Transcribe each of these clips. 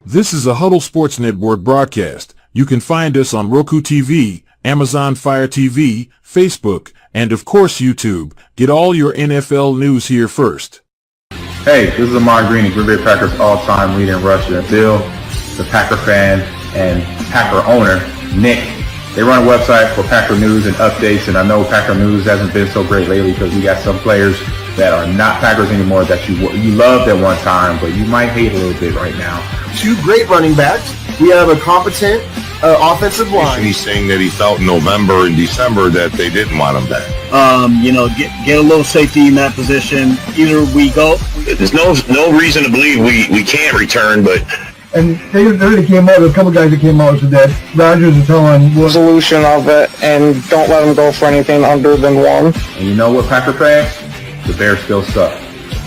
This is a Huddle Sports Network broadcast. You can find us on Roku TV, Amazon Fire TV, Facebook, and of course YouTube. Get all your NFL news here first. Hey, this is Ahman Green, Green Bay Packers all-time leader in rusher. Bill, the Packer fan and Packer owner, Nick. They run a website for Packer news and updates, and I know Packer news hasn't been so great lately because we got some players that are not Packers anymore that you loved at one time, but you might hate a little bit right now. Two great running backs. We have a competent offensive line. He's saying that he felt in November and December that they didn't want him back. Get a little safety in that position. Either we go. There's no reason to believe we can't return, but. And they already came out, there's a couple guys that came out and said that Rodgers is telling the solution of it, and don't let them go for anything under than one. And you know what, Packer fans? The Bears still suck.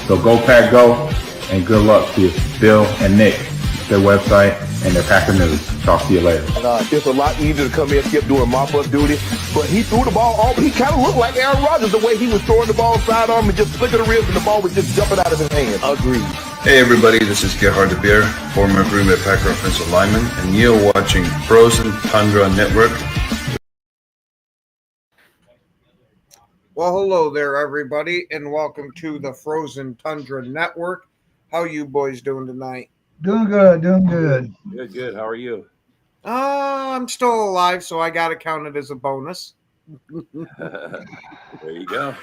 So go Pack Go, and good luck to Bill and Nick, their website, and their Packer news. Talk to you later. It's a lot easier to come in and keep doing mop-up duty, but he threw the ball off. He kind of looked like Aaron Rodgers the way he was throwing the ball sidearm and just flicking the ribs, and the ball was just jumping out of his hand. Agreed. Hey everybody, this is Gerhard De Beer, former Green Bay Packer offensive lineman, and you're watching Frozen Tundra Network. Well, hello there, everybody, and welcome to the Frozen Tundra Network. How you boys doing tonight? Doing good. Good. How are you? I'm still alive, so I got to count it as a bonus. There you go.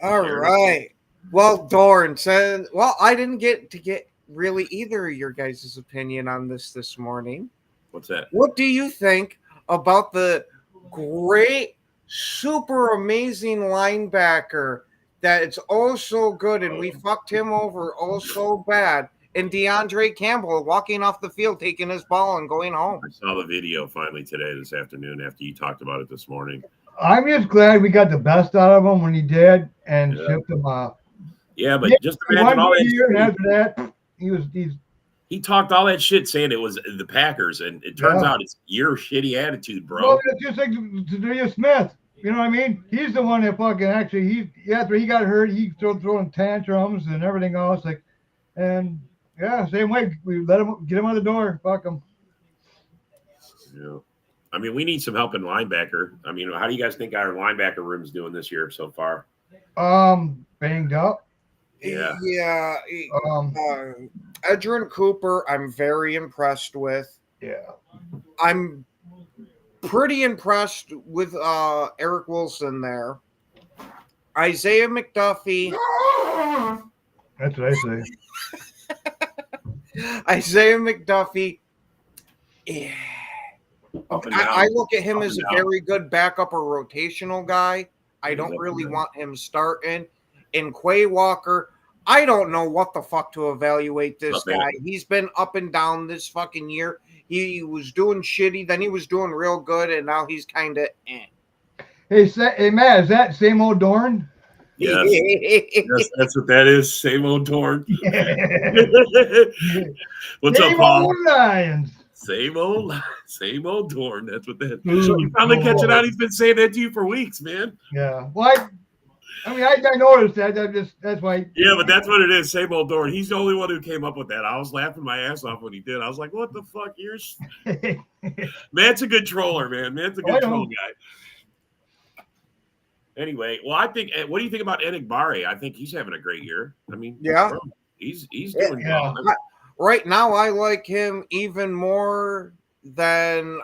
All right. Well, Dorn said, I didn't get really either of your guys' opinion on this morning. What's that? What do you think about the great, super amazing linebacker that it's oh so good and we fucked him over oh so bad, and DeAndre Campbell walking off the field, taking his ball and going home? I saw the video finally this afternoon after you talked about it this morning. I'm just glad we got the best out of him when he did and shipped him off. Yeah, but just imagine all that year, and after that, he talked all that shit saying it was the Packers, and it turns out it's your shitty attitude, bro. Well, it's just like Zadarius Smith. You know what I mean? He's the one that fucking actually after he got hurt, he throwing tantrums and everything else. Same way. We let him get him out the door. Fuck him. Yeah. I mean, we need some help in linebacker. I mean, how do you guys think our linebacker room's doing this year so far? Banged up. Yeah. Yeah. Edgerrin Cooper, I'm very impressed with. Yeah. I'm pretty impressed with Eric Wilson there. Isaiah McDuffie. That's what I say. Isaiah McDuffie. Yeah. I look at him as a very good backup or rotational guy. I don't really want him starting. And Quay Walker, I don't know what the fuck to evaluate this guy. He's been up and down this fucking year. He was doing shitty, then he was doing real good, and now he's kind of Hey, Matt, is that same old Dorn? Yes. Yes, that's what that is. Same old Dorn. What's up, Paul? Old Lions. Same old Dorn. That's what that is. So you finally catch it out. He's been saying that to you for weeks, man. Yeah. Well, I noticed that. That's why. Yeah, but that's what it is. Same old Dorn. He's the only one who came up with that. I was laughing my ass off when he did. I was like, "What the fuck? Matt's a good troller, man. Matt's a good troll guy." Anyway, well, I think. What do you think about Enigbare? I think he's having a great year. I mean, yeah, he's doing well. Right now, I like him even more than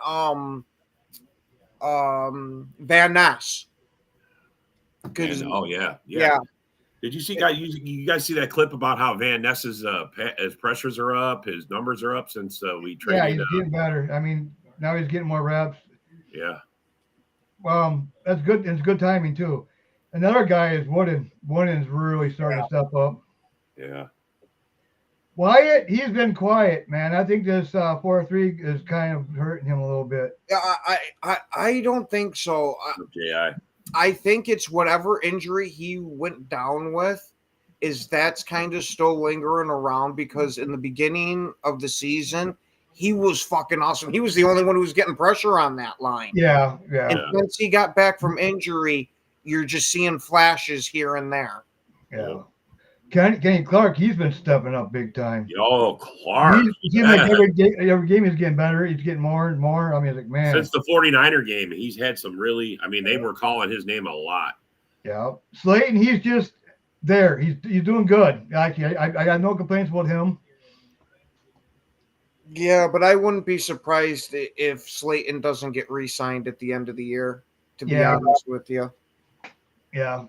Van Ness. Yeah. Did you see, guys? You guys see that clip about how Van Ness's his pressures are up, his numbers are up since we traded? Yeah, he's getting better. I mean, now he's getting more reps. Yeah. That's good. It's good timing too. Another guy is Wooden. Wooden's really starting to step up. Yeah. Wyatt, he's been quiet, man. I think this 4-3 is kind of hurting him a little bit. Yeah, I don't think so. I think it's whatever injury he went down with that's kind of still lingering around, because in the beginning of the season, he was fucking awesome. He was the only one who was getting pressure on that line. Yeah. And once he got back from injury, you're just seeing flashes here and there. Yeah. Kenny Clark, he's been stepping up big time. Oh, Clark. Every game he's getting better. He's getting more and more. I mean, it's like, man. Since the 49er game, he's had some really, I mean, they were calling his name a lot. Yeah. Slayton, he's just there. He's doing good. Actually, I got no complaints about him. Yeah, but I wouldn't be surprised if Slayton doesn't get re-signed at the end of the year, to be honest with you. Yeah.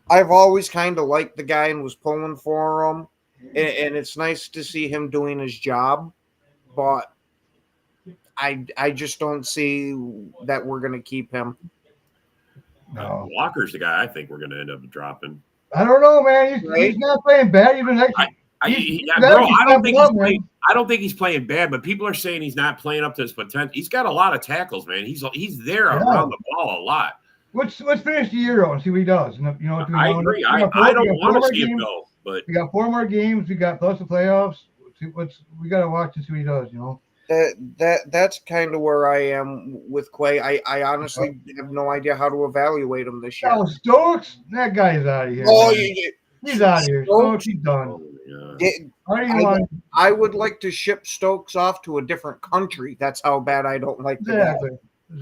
I've always kind of liked the guy and was pulling for him, and it's nice to see him doing his job, but I just don't see that we're going to keep him. No. Walker's the guy I think we're going to end up dropping. I don't know, man. He's not playing bad. Even I don't think he's playing bad, but people are saying he's not playing up to his potential. He's got a lot of tackles, man. He's there around the ball a lot. Let's finish the year and see what he does. I agree. I don't want to see him go, but we got 4 more games. We got plus the playoffs. We got to watch and see what he does. That's kind of where I am with Quay. I honestly have no idea how to evaluate him this year. Oh, Stokes, that guy's out of here. Oh, he's out of here. Stokes, he's done. I would like to ship Stokes off to a different country. That's how bad I don't like the guy.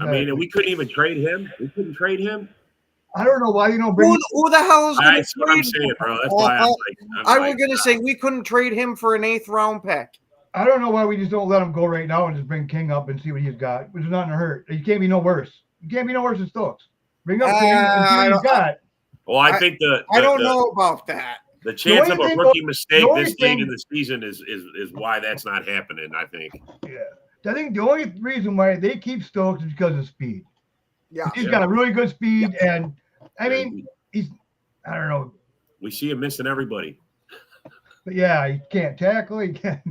I mean, we couldn't even trade him. We couldn't trade him. I don't know why you don't bring. Who the hell is going to That's what I'm saying, bro. That's why I was going to say we couldn't trade him for an 8th round pick. I don't know why we just don't let him go right now and just bring King up and see what he's got. Which is not going to hurt. He can't be no worse. He can't be no worse than Stokes. Bring up King and see what he's got. Well, I think I don't know about that. The chance of a rookie mistake this late in the season is why that's not happening, I think. Yeah. I think the only reason why they keep Stokes is because of speed. Yeah. He's got a really good speed, and I mean, I don't know. We see him missing everybody. But yeah, he can't tackle. He can't.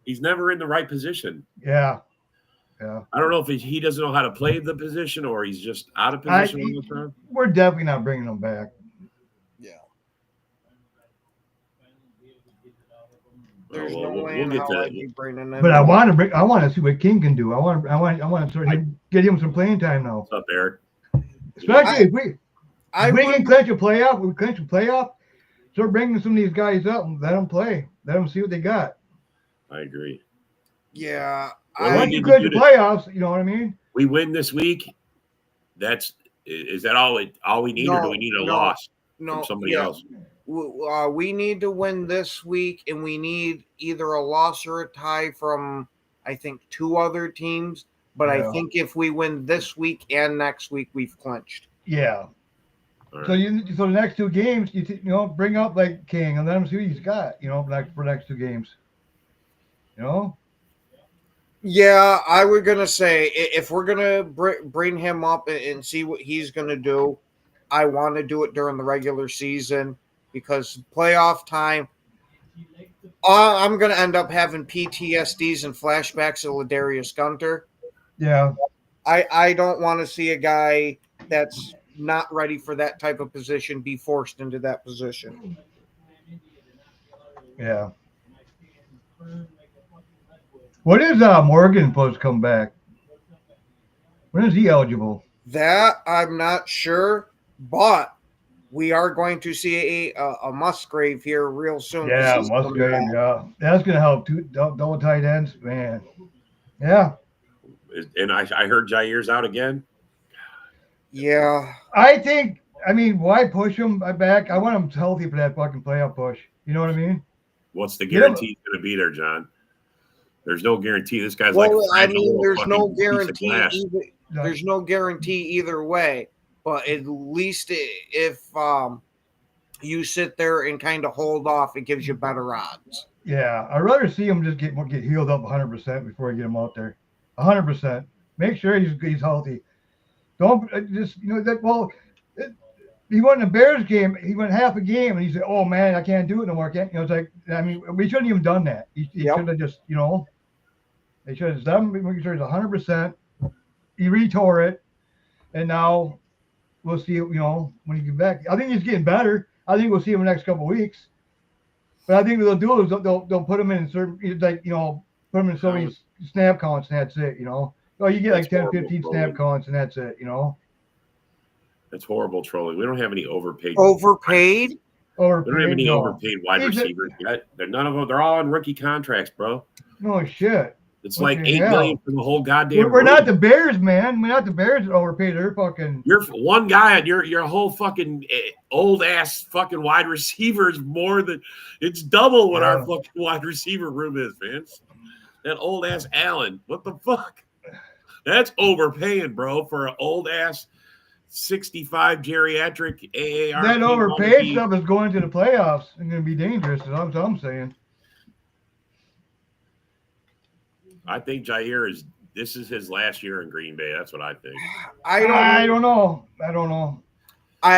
He's never in the right position. Yeah. Yeah. I don't know if he doesn't know how to play the position or he's just out of position all the time. We're definitely not bringing him back. Yeah. There's no way in hell I'd be bringing him. But I want to see what King can do. I want to sort of get him some playing time now. What's up, Eric? Especially if we can clinch a playoff. Start bringing some of these guys up and let them play. Let them see what they got. I agree. Yeah. When you clinch the playoffs, you know what I mean? We win this week. Is that all we need, or do we need a loss from somebody else? We need to win this week, and we need either a loss or a tie from, I think, 2 other teams. But I think if we win this week and next week, we've clinched. Yeah. Right. So the next 2 games, bring up like King and let him see what he's got. For the next 2 games. Yeah, I was gonna say if we're gonna bring him up and see what he's gonna do, I want to do it during the regular season because playoff time. I'm gonna end up having PTSDs and flashbacks of Ladarius Gunter. Yeah, I don't want to see a guy that's not ready for that type of position be forced into that position. Yeah. When is Morgan supposed to come back? When is he eligible? That I'm not sure, but we are going to see a Musgrave here real soon. Yeah, Musgrave. Yeah, that's gonna help too. Double tight ends, man. Yeah. And I heard Jair's out again. Yeah. I mean, why push him back? I want him healthy for that fucking playoff push. You know what I mean? What's the guarantee he's going to be there, John? There's no guarantee. This guy's there's no guarantee. There's no guarantee either way. But at least if you sit there and kind of hold off, it gives you better odds. Yeah, I'd rather see him just get healed up 100% before I get him out there. 100%. Make sure he's healthy. Don't just that. Well, he won the Bears game. He went half a game, and he said, "Oh man, I can't do it no more." It's like, I mean, we shouldn't even done that. He should have just, they should have done. Make sure he's 100%. He retore it, and now we'll see. When he gets back, I think he's getting better. I think we'll see him in the next couple of weeks. But I think what they'll do is they'll put him in certain, put him in so many snap counts, and that's it. You get like 10, 15 snap counts, and that's it. That's horrible trolling. We don't have any overpaid. Overpaid? They don't have any No. overpaid wide receivers yet. None of them. They're all on rookie contracts, bro. No shit. It's What like the $8 hell? million for the whole goddamn. We're not the Bears, man. We're not the Bears that overpaid. They're fucking. You're one guy, and your whole fucking old ass fucking wide receivers more than it's double what our fucking wide receiver room is, Vince. That old ass Allen. What the fuck? That's overpaying, bro, for an old ass 65 geriatric AARP. That overpaid stuff is going to the playoffs and going to be dangerous. That's what I'm saying. I think Jair this is his last year in Green Bay. That's what I think. I don't know.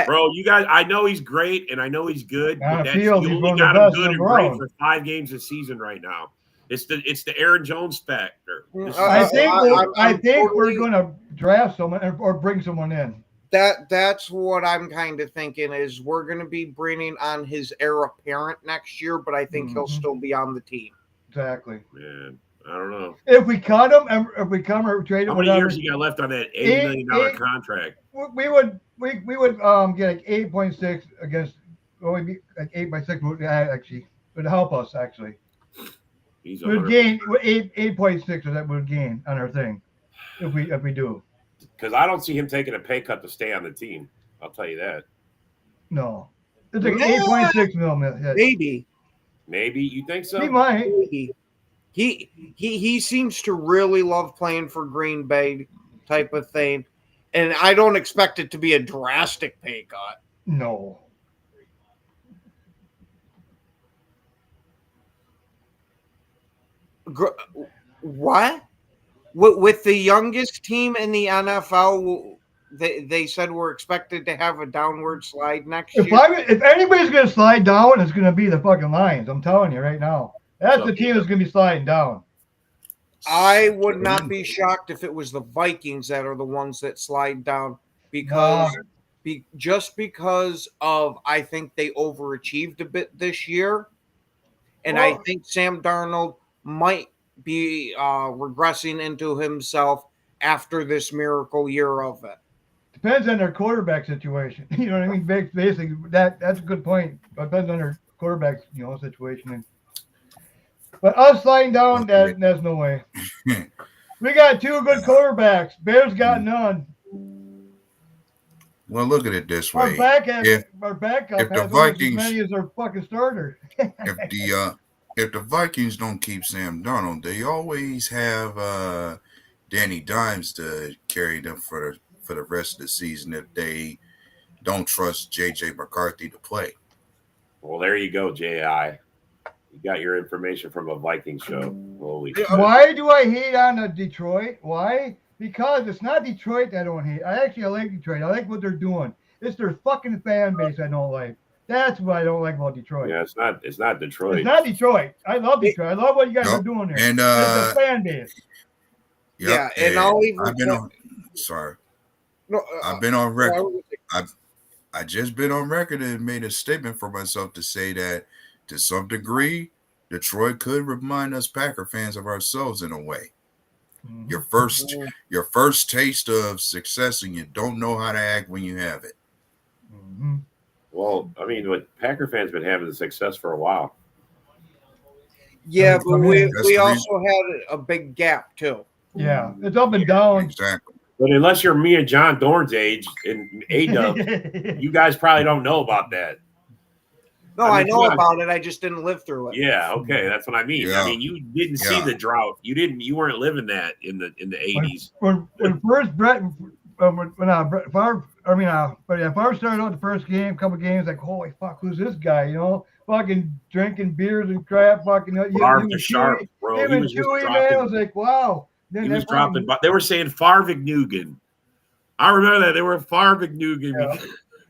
Bro, you guys, I know he's great and I know he's good, but you only got him good and great for 5 games a season right now. It's the Aaron Jones factor. I think we're going to draft someone or bring someone in. That's what I'm kind of thinking is we're going to be bringing on his heir apparent next year, but I think he'll still be on the team. Exactly. Man, I don't know. If we cut him, if we come or trade him, how many years you got left on that $80 million contract? We would get like 8.6 against. Well, we'd be like 8.6 actually would help us actually. We'd gain 8.6 of that would gain on our thing if we do. Because I don't see him taking a pay cut to stay on the team. I'll tell you that. No, it's like 8.6 million. Maybe you think so? He might. He seems to really love playing for Green Bay, type of thing, and I don't expect it to be a drastic pay cut. No. What? With the youngest team in the NFL, they said we're expected to have a downward slide next year. If anybody's going to slide down, it's going to be the fucking Lions. I'm telling you right now. That's the team that's going to be sliding down. I would not be shocked if it was the Vikings that are the ones that slide down because of I think they overachieved a bit this year, and I think Sam Darnold might be regressing into himself after this miracle year of it. Depends on their quarterback situation. You know what I mean? Basically, that's a good point. Depends on their quarterback, situation. But us sliding down, there's no way. We got 2 good quarterbacks. Bears got none. Well, look at it this way. Our backup if the has Vikings, as many as our fucking starter. if the Vikings don't keep Sam Darnold, they always have Danny Dimes to carry them for the rest of the season if they don't trust J.J. McCarthy to play. Well, there you go, J.I. You got your information from a Viking show. Holy shit. Why do I hate on Detroit? Why? Because it's not Detroit that I don't hate. I like Detroit. I like what they're doing. It's their fucking fan base I don't like. That's what I don't like about Detroit. Yeah, it's not Detroit. It's not Detroit. I love Detroit. I love what you guys are doing there. And it's a fan base. Yep. Yeah, and I'll even I've been on record. I just been on record and made a statement for myself to say that to some degree, Detroit could remind us Packer fans of ourselves in a way. Mm-hmm. Your first taste of success, and you don't know how to act when you have it. Mm-hmm. Well, I mean, Packer fans been having success for a while. Yeah, but we also had a big gap too. Yeah, it's up and down. Exactly. But unless you're me and John Dorn's age in A-Dub, you guys probably don't know about that. No, I know about it. I just didn't live through it. Yeah, okay, that's what I mean. Yeah. I mean, you didn't see the drought. You weren't living that in the 80s. When first Brett, Favre started out the first game, couple games, like, holy fuck, who's this guy? Fucking drinking beers and crap, fucking. Favre the Sharp, bro. He was dropping. I was like, wow. Then he was dropping. They were saying Favre-Nugan. I remember that they were Favre-Nugan. Yeah.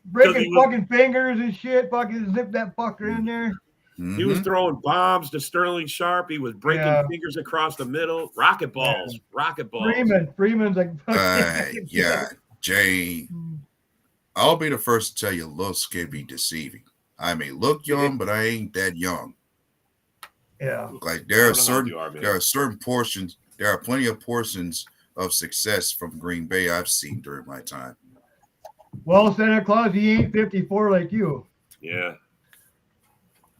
Breaking fucking fingers and shit. Fucking zip that fucker in there. Mm-hmm. He was throwing bombs to Sterling Sharp. He was breaking fingers across the middle. Rocket balls. Yeah. Rocket balls. Freeman's like. Yeah, Jay. I'll be the first to tell you, looks can be deceiving. I may look young, but I ain't that young. Yeah. Like there are certain portions. There are plenty of portions of success from Green Bay I've seen during my time. Well, Santa Claus, he ain't 54 like you. Yeah.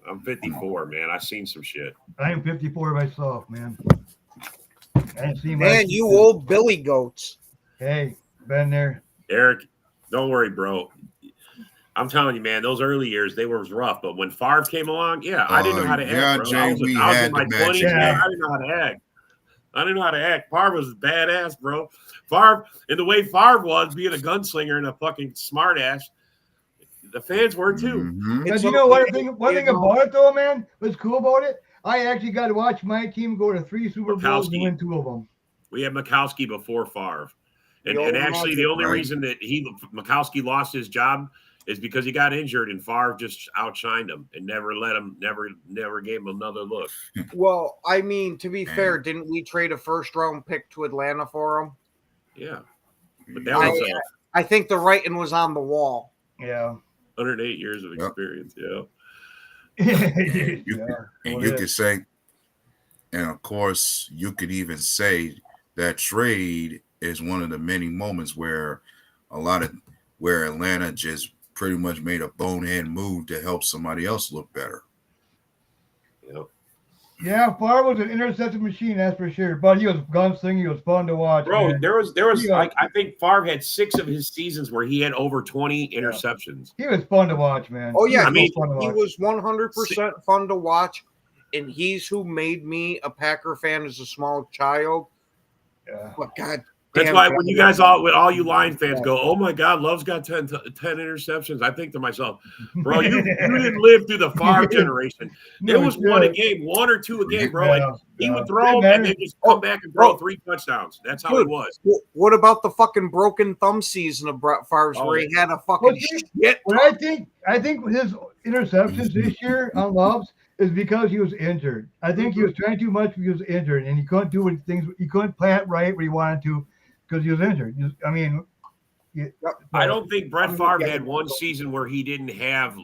I'm 54, man. I've seen some shit. I am 54 myself, man. I ain't seen Man, you old Billy Goats. Hey, been there. Eric, don't worry, bro. I'm telling you, man, those early years, they were rough. But when Favre came along, I didn't know how to act, bro. Jay, I was in my 20s, man. I didn't know how to act. I didn't know how to act. Favre was badass, bro. Favre, and the way Favre was, being a gunslinger and a fucking smartass, the fans were too. But you know what? One thing about it, though, man, what's cool about it? I actually got to watch my team go to 3 Super Bowls and win 2 of them. We had Mikowski before Favre. And actually, the only reason that Mikowski lost his job is because he got injured and Favre just outshined him and never gave him another look. Well, I mean, to be fair, didn't we trade a first-round pick to Atlanta for him? Yeah. But that was I think the writing was on the wall. Yeah. 108 years of experience, You could say, and of course, you could even say that trade is one of the many moments where Atlanta just pretty much made a bonehead move to help somebody else look better. Yeah, Favre was an interception machine, that's for sure. But he was gunslinger. He was fun to watch. Bro, man. there was like, I think Favre had 6 of his seasons where he had over 20 interceptions. He was fun to watch, man. Oh yeah, he was 100% fun to watch, and he's who made me a Packer fan as a small child. Yeah. But God. That's why when you guys all you Lion fans go, oh my God, Love's got 10 interceptions. I think to myself, bro, you didn't live through the Favre generation. There was 1 a game, 1 or 2 a game, bro. And he would throw and then just come back and throw 3 touchdowns. That's how he was. What about the fucking broken thumb season of Brett Favre's where he had a fucking shit? What I think his interceptions this year on Love's is because he was injured. I think he was trying too much because he was injured, and he couldn't do things. He couldn't plant right where he wanted to because he was injured. I don't think Brett Favre had 1 season where he didn't have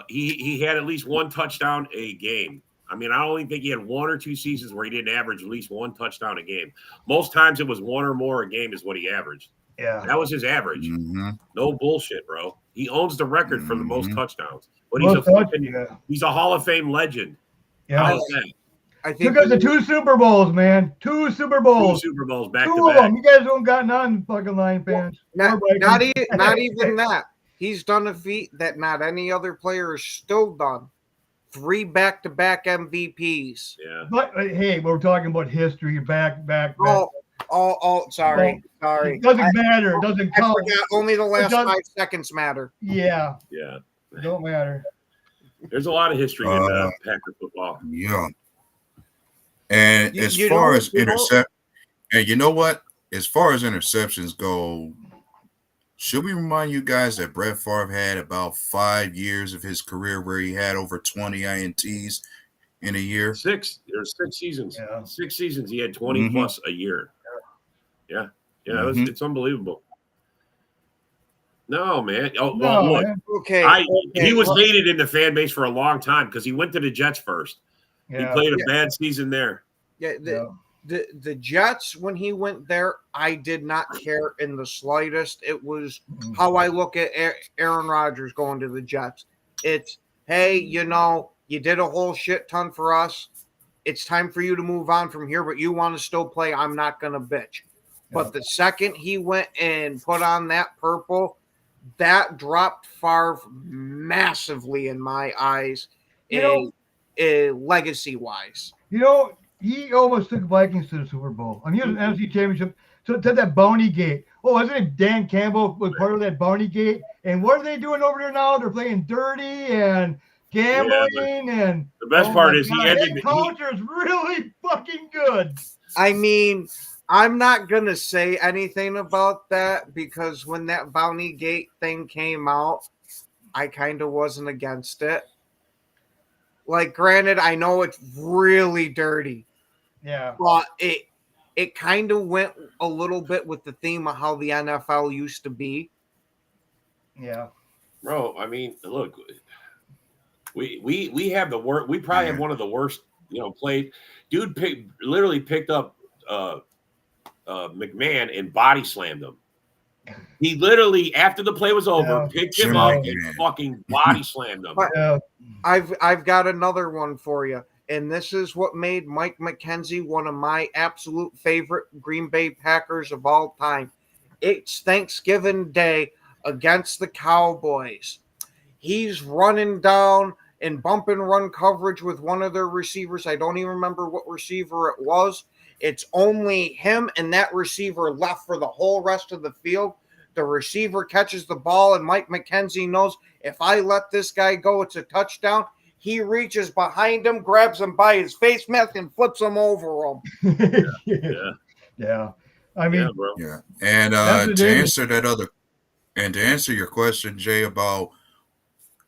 he had at least 1 touchdown a game. I mean, I only think he had 1 or 2 seasons where he didn't average at least 1 touchdown a game. Most times it was 1 or more a game is what he averaged. Yeah, that was his average. No bullshit, bro. He owns the record for the most touchdowns. But he's a Hall of Fame legend. Yeah, how's that? I think because of 2 Super Bowls, man. 2 Super Bowls. 2 Super Bowls back 2 to of back. them. You guys don't got none, fucking Lion fans. Not even that. He's done a feat that not any other player has still done. 3 back-to-back MVPs. Yeah. But hey, we're talking about history. Back. Sorry. It doesn't matter. It doesn't count. Only the last 5 seconds matter. Yeah. Yeah. It don't matter. There's a lot of history in Packer football. Yeah. And as far as interceptions go, should we remind you guys that Brett Favre had about 5 years of his career where he had over 20 INTs in a year? 6. There's 6 seasons. Yeah. 6 seasons. He had 20 plus a year. Yeah. It's unbelievable. No, man. Look. Okay. He was hated in the fan base for a long time because he went to the Jets first. Yeah. He played a bad season there. Yeah. The Jets, when he went there, I did not care in the slightest. It was how I look at Aaron Rodgers going to the Jets. It's, hey, you did a whole shit ton for us. It's time for you to move on from here, but you want to still play. I'm not going to bitch. But the second he went and put on that purple, that dropped Favre massively in my eyes, legacy-wise. He almost took Vikings to the Super Bowl. I mean, he was an NFC Championship to that Bounty Gate. Oh, wasn't it Dan Campbell was part of that Bounty Gate? And what are they doing over there now? They're playing dirty and gambling. And the best part is he ended. The culture is really fucking good. I mean, I'm not going to say anything about that because when that Bounty Gate thing came out, I kind of wasn't against it. Like, granted, I know it's really dirty. Yeah. But it kind of went a little bit with the theme of how the NFL used to be. Yeah. Bro, I mean, look, we have the worst. We probably have one of the worst, played. Dude literally picked up McMahon and body slammed him. He literally, after the play was over, picked him up and fucking body slammed him. Yeah. I've got another one for you, and this is what made Mike McKenzie one of my absolute favorite Green Bay Packers of all time. It's Thanksgiving Day against the Cowboys. He's running down and bump and run coverage with one of their receivers. I don't even remember what receiver it was. It's only him and that receiver left for the whole rest of the field. The receiver catches the ball, and Mike McKenzie knows, if I let this guy go, it's a touchdown. He reaches behind him, grabs him by his face mask, and flips him over him. Yeah. I mean, yeah. And to answer your question, Jay, about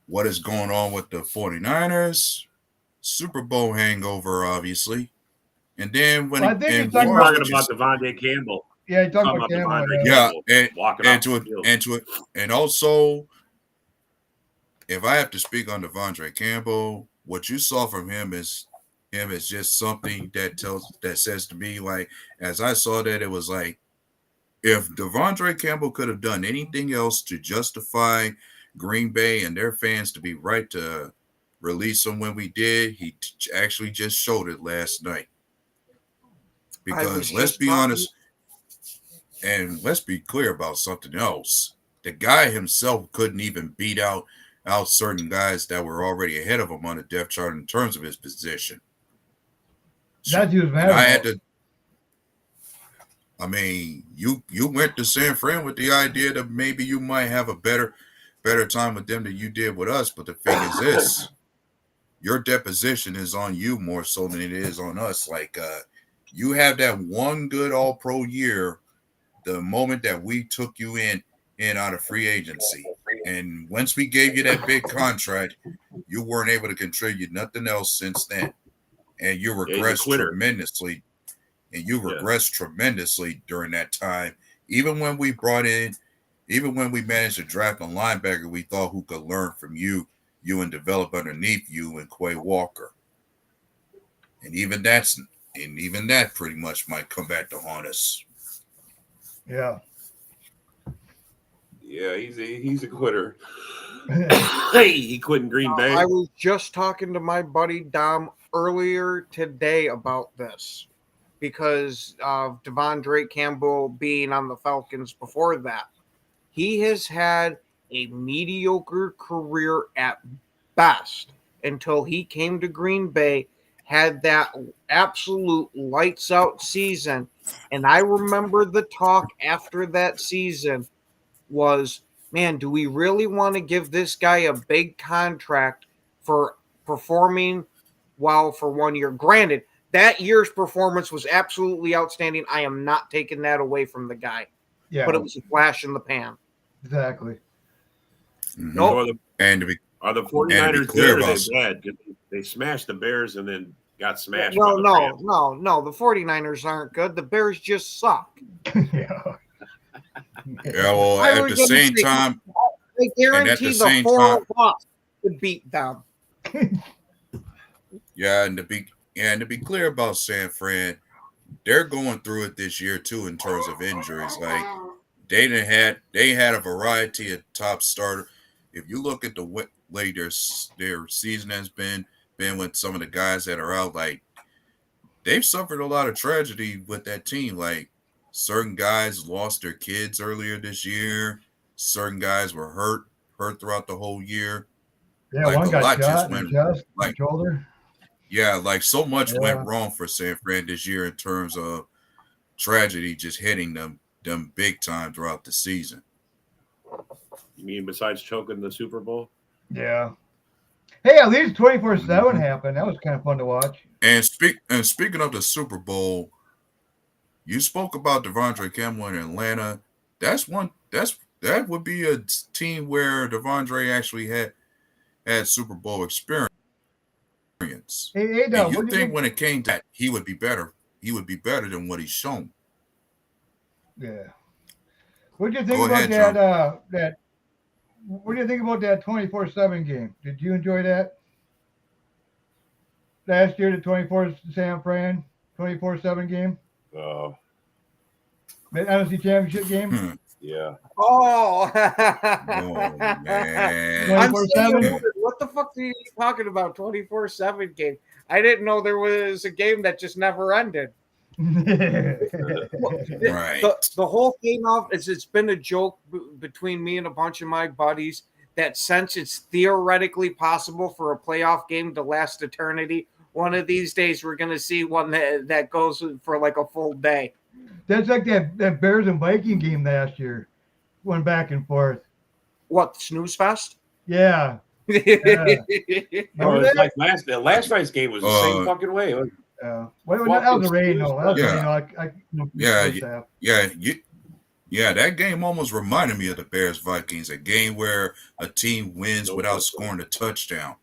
what is going on with the 49ers, Super Bowl hangover, obviously. And then when he's talking about Devontae Campbell. Yeah, he's talking about Campbell. And also, if I have to speak on Devontae Campbell, what you saw from him is just something that says to me, like, as I saw that, it was like, if Devontae Campbell could have done anything else to justify Green Bay and their fans to be right to release him when we did, he actually just showed it last night. Because let's be honest, and let's be clear about something else. The guy himself couldn't even beat out certain guys that were already ahead of him on the depth chart in terms of his position. That's what mad I mean, you went to San Fran with the idea that maybe you might have a better time with them than you did with us. But the thing is this, your deposition is on you more so than it is on us. Like, you have that one good all-pro year the moment that we took you in out of free agency. And once we gave you that big contract, you weren't able to contribute nothing else since then. And you regressed tremendously. And you regressed tremendously during that time. Even when we managed to draft a linebacker we thought who could learn from you and develop underneath you and Quay Walker. And even that pretty much might come back to haunt us. Yeah. Yeah, he's a quitter. He quit in Green Bay. I was just talking to my buddy Dom earlier today about this because of Devondre Campbell being on the Falcons before that. He has had a mediocre career at best until he came to Green Bay, had that absolute lights out season. And I remember the talk after that season was, man, do we really want to give this guy a big contract for performing well for 1 year? Granted, that year's performance was absolutely outstanding. I am not taking that away from the guy. Yeah. But it was a flash in the pan. Exactly. Nope. Are the 49ers good or they bad? They smashed the Bears and then got smashed. Well, no. The 49ers aren't good. The Bears just suck. Yeah. Yeah, well, at the same time, I guarantee the four of us could beat them. Yeah, and to be clear about San Fran, they're going through it this year too in terms of injuries. Like they had a variety of top starter. If you look at the way their season has been with some of the guys that are out, like they've suffered a lot of tragedy with that team. Like certain guys lost their kids earlier this year. Certain guys were hurt throughout the whole year. Yeah, like one got shot in the chest, like shoulder. Yeah, like so much went wrong for San Fran this year in terms of tragedy just hitting them big time throughout the season. You mean besides choking the Super Bowl? Yeah. Hey, at least 24/7 happened. That was kind of fun to watch. And speaking of the Super Bowl, you spoke about Devondre Campbell in Atlanta. That would be a team where Devondre actually had Super Bowl experience. Hey, and you think when it came to that, he would be better? He would be better than what he's shown. Yeah. What do you think about that? What do you think about that 24/7 game? Did you enjoy that? Last year, the 24 San Fran 24/7 game. NFC Championship game. Yeah. Oh, man. I'm saying, what the fuck are you talking about? 24/7 game. I didn't know there was a game that just never ended. Right. The whole thing off is it's been a joke between me and a bunch of my buddies that since it's theoretically possible for a playoff game to last eternity, one of these days we're going to see one that goes for like a full day. That's like that Bears and Viking game last year. Went back and forth. What, Snooze Fest? Yeah. No, it's like last night's game was the same fucking way. Yeah. That was a rain, though. That was Yeah, that game almost reminded me of the Bears Vikings, a game where a team wins without scoring a touchdown.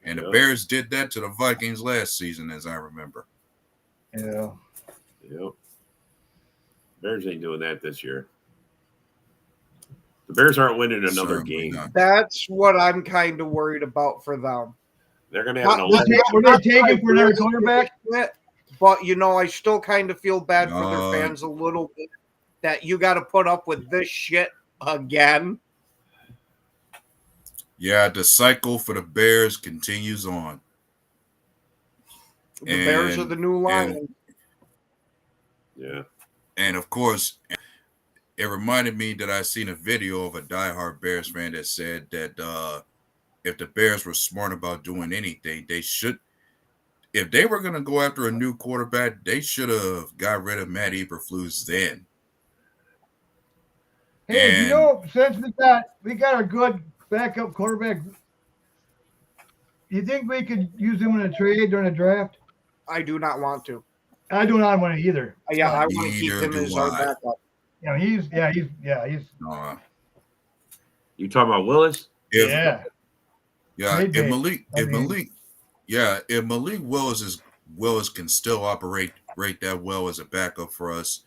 And the Bears did that to the Vikings last season, as I remember. Yeah. Yep. Bears ain't doing that this year. The Bears aren't winning another game. That's what I'm kind of worried about for them. They're going to have an 11. Were they taking for another quarterback? But, I still kind of feel bad for their fans a little bit that you got to put up with this shit again. Yeah, the cycle for the Bears continues on. The Bears are the new Lions. Yeah. And, of course, it reminded me that I seen a video of a diehard Bears fan that said that if the Bears were smart about doing anything, they should. If they were going to go after a new quarterback, they should have got rid of Matt Eberflus then. Hey, since we got a good backup quarterback, you think we could use him in a trade during a draft? I do not want to. I do not want to either. Yeah, I want to keep him as our backup. He's. You talking about Willis? Yeah. If Malik Willis can still operate that well as a backup for us,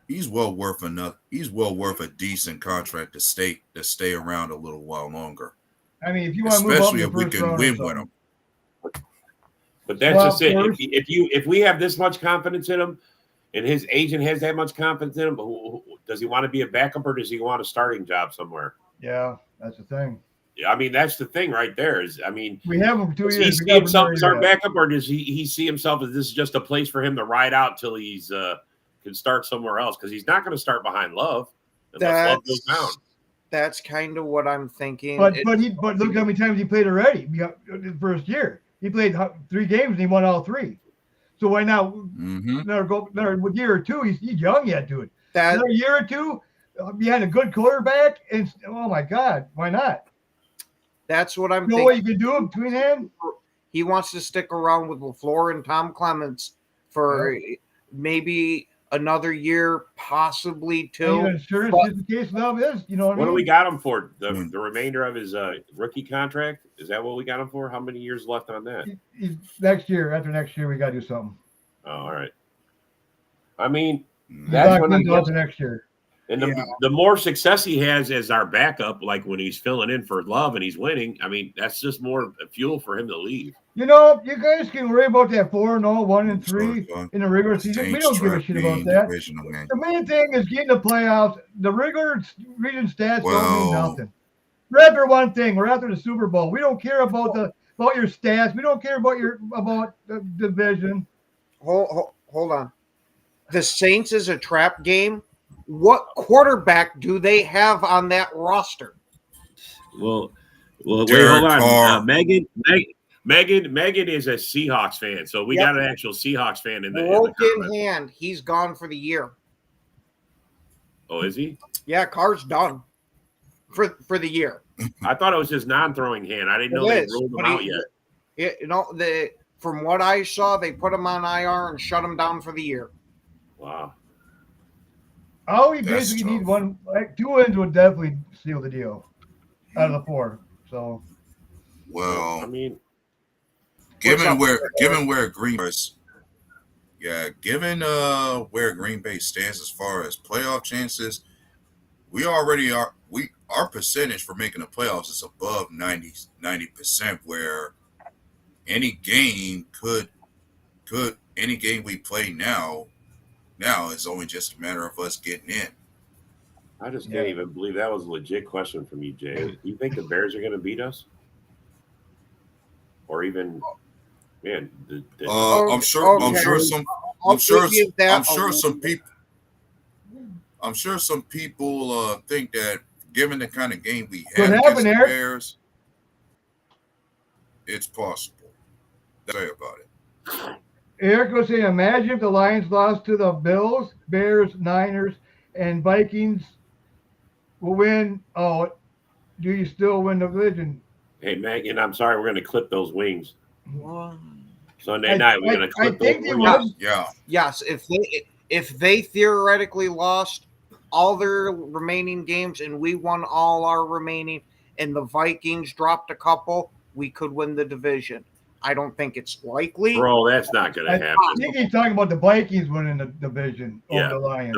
he's well worth enough. He's well worth a decent contract to stay around a little while longer. I mean, if you want to move especially if we can win with him. But that's just it. If we have this much confidence in him, and his agent has that much confidence in him, does he want to be a backup or does he want a starting job somewhere? Yeah, that's the thing. Yeah, I mean, that's the thing right there. We have him for 2 years. Does he see himself as our backup, or does he see himself as this is just a place for him to ride out till he's can start somewhere else? Because he's not going to start behind Love unless Love goes down. That's kind of what I'm thinking. But look how many times he played already. His first year, he played 3 games and he won all 3. So why not? Another year or two. He's young yet, dude. Another year or two behind a good quarterback, and oh my God, why not? That's what I'm thinking. What you can do between him? He wants to stick around with LaFleur and Tom Clements for maybe another year, possibly 2. Insurance is the case. Love is, what do we got him for? The remainder of his rookie contract? Is that what we got him for? How many years left on that? After next year, we got to do something. Oh, all right. I mean, that's when next year. And the more success he has as our backup, like when he's filling in for Love and he's winning, I mean, that's just more fuel for him to leave. You guys can worry about that 4-0, 1-3 in the regular season. We don't give a shit about that. The main thing is getting the playoffs. The regular region stats don't mean nothing. We're after one thing. We're after the Super Bowl. We don't care about your stats. We don't care about the division. Hold on. The Saints is a trap game. What quarterback do they have on that roster? Well, wait, hold on. Megan is a Seahawks fan, so we got an actual Seahawks fan in the broken hand. He's gone for the year. Oh, is he? Yeah, Carr's done for the year. I thought it was his non-throwing hand. I didn't know they ruled him out yet. From what I saw, they put him on IR and shut him down for the year. Wow. Oh, we basically need 2 wins would definitely seal the deal out of the 4. So, well, I mean, given where Green Bay stands as far as playoff chances, our percentage for making the playoffs is above 90%. Where any game we play now it's only just a matter of us getting in. I just can't even believe that was a legit question from you, Jay. Do you think the Bears are going to beat us? Or even, man, I'm sure some people think that given the kind of game we Could had happen, against the Eric. Bears, it's possible. That's what I say about it. Eric was saying, imagine if the Lions lost to the Bills, Bears, Niners, and Vikings will win. Oh, do you still win the division? Hey, Megan, I'm sorry, we're going to clip those wings. Sunday night, we're going to clip those wings. Yeah. Yes, if they theoretically lost all their remaining games and we won all our remaining, and the Vikings dropped a couple, we could win the division. I don't think it's likely. Bro, that's not going to happen. I think he's talking about the Vikings winning the division over the Lions.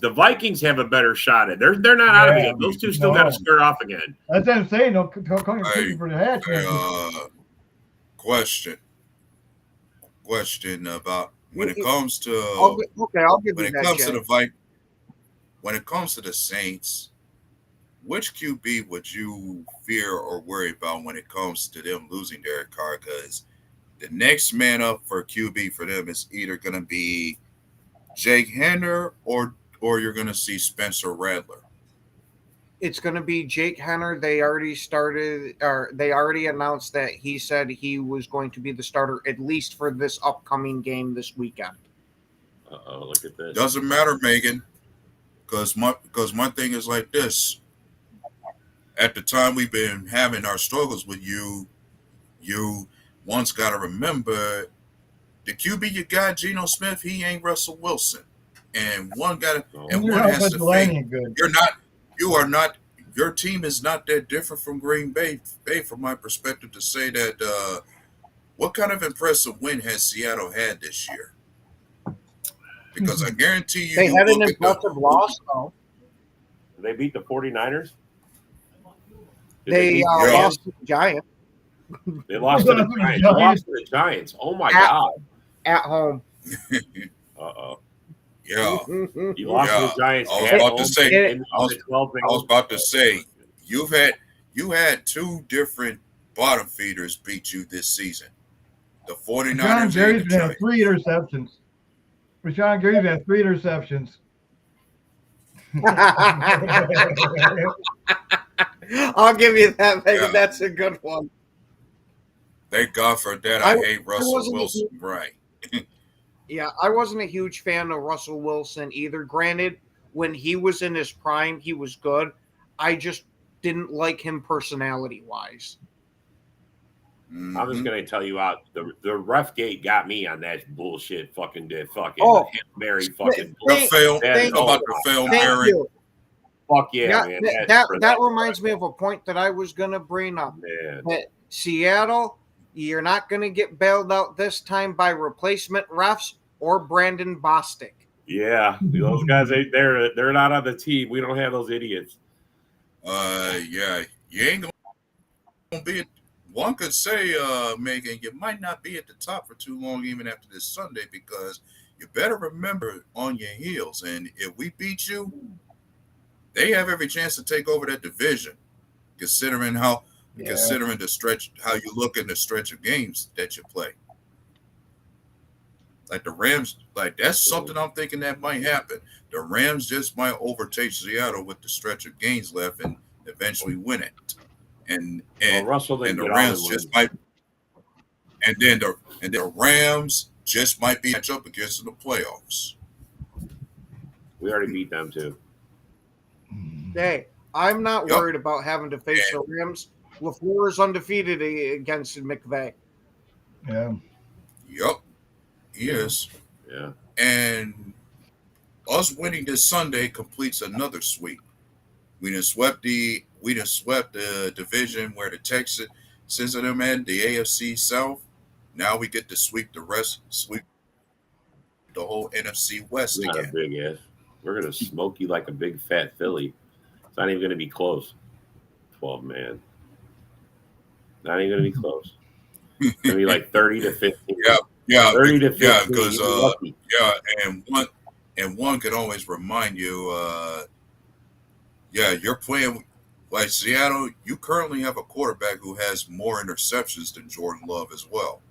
The Vikings have a better shot at it. They're not out of it. Those two still got to square off again. That's what I'm saying. They'll come for the hatch. Question about when it comes to when it comes to the Saints, which QB would you fear or worry about when it comes to them losing Derek Carr? Because the next man up for QB for them is either going to be Jake Henner or you're going to see Spencer Rattler. It's going to be Jake Henner. They already announced that he said he was going to be the starter at least for this upcoming game this weekend. Look at this. Doesn't matter, Megan, because my thing is like this. At the time we've been having our struggles with you once got to remember the QB you got, Geno Smith, he ain't Russell Wilson. And one has to think your team is not that different from Green Bay from my perspective to say that what kind of impressive win has Seattle had this year? Because I guarantee you they had an impressive loss though. They beat the 49ers? They lost to the Giants. They lost to the Giants. They lost to the Giants. Oh my God. At home. Yeah. You lost to the Giants. I was about to say you had two different bottom feeders beat you this season. The 49ers. Rashawn Gary's had 3 interceptions. Rashawn Gary's had 3 interceptions. I'll give you that, Megan. Yeah. That's a good one. Thank God for that. I hate Russell Wilson. Right. Yeah, I wasn't a huge fan of Russell Wilson either. Granted, when he was in his prime, he was good. I just didn't like him personality-wise. Mm-hmm. I'm just going to tell you out, the ref gate got me on that bullshit fucking Mary fucking Rafael Mary. Fuck yeah, man. That reminds me of a point that I was going to bring up. That Seattle, you're not going to get bailed out this time by replacement refs or Brandon Bostic. Yeah, those guys ain't there. They're not on the team. We don't have those idiots. Yeah, you ain't gonna be. One could say, Megan, you might not be at the top for too long, even after this Sunday, because you better remember on your heels. And if we beat you, they have every chance to take over that division, considering the stretch, how you look in the stretch of games that you play. Like the Rams, like that's something I'm thinking that might happen. The Rams just might overtake Seattle with the stretch of games left and eventually win it. And the Rams just might, and then the Rams just might be match up against in the playoffs. We already beat them too. Hey, I'm not worried about having to face the Rams. LaFleur is undefeated against McVay. Yeah. Yep. He is. Yeah. And us winning this Sunday completes another sweep. We done swept the division where the Texans of them at the AFC South. Now we get to sweep the whole NFC West again. Not a big ass. We're gonna smoke you like a big fat Philly. It's not even gonna be close. 12 man. Not even gonna be close. It's gonna be like 30-15. Yeah, 30-15. Yeah, because and one could always remind you Yeah, you're playing like Seattle. You currently have a quarterback who has more interceptions than Jordan Love as well.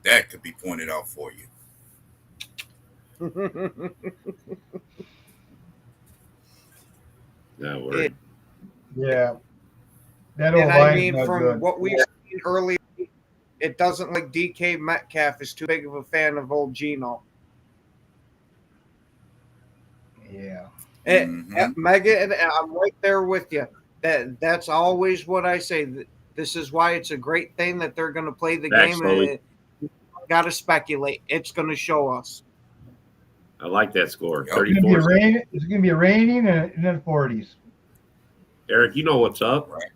That could be pointed out for you. That word. Yeah. That And old I line's mean, not from good. what we've seen earlier, it doesn't like DK Metcalf is too big of a fan of old Geno. Yeah. Megan, I'm right there with you. That's always what I say. This is why it's a great thing that they're going to play the Back game. slowly. Got to speculate. It's going to show us. I like that score. It's going to be 34. it's going to be raining and then 40s. Eric, you know what's up. Right.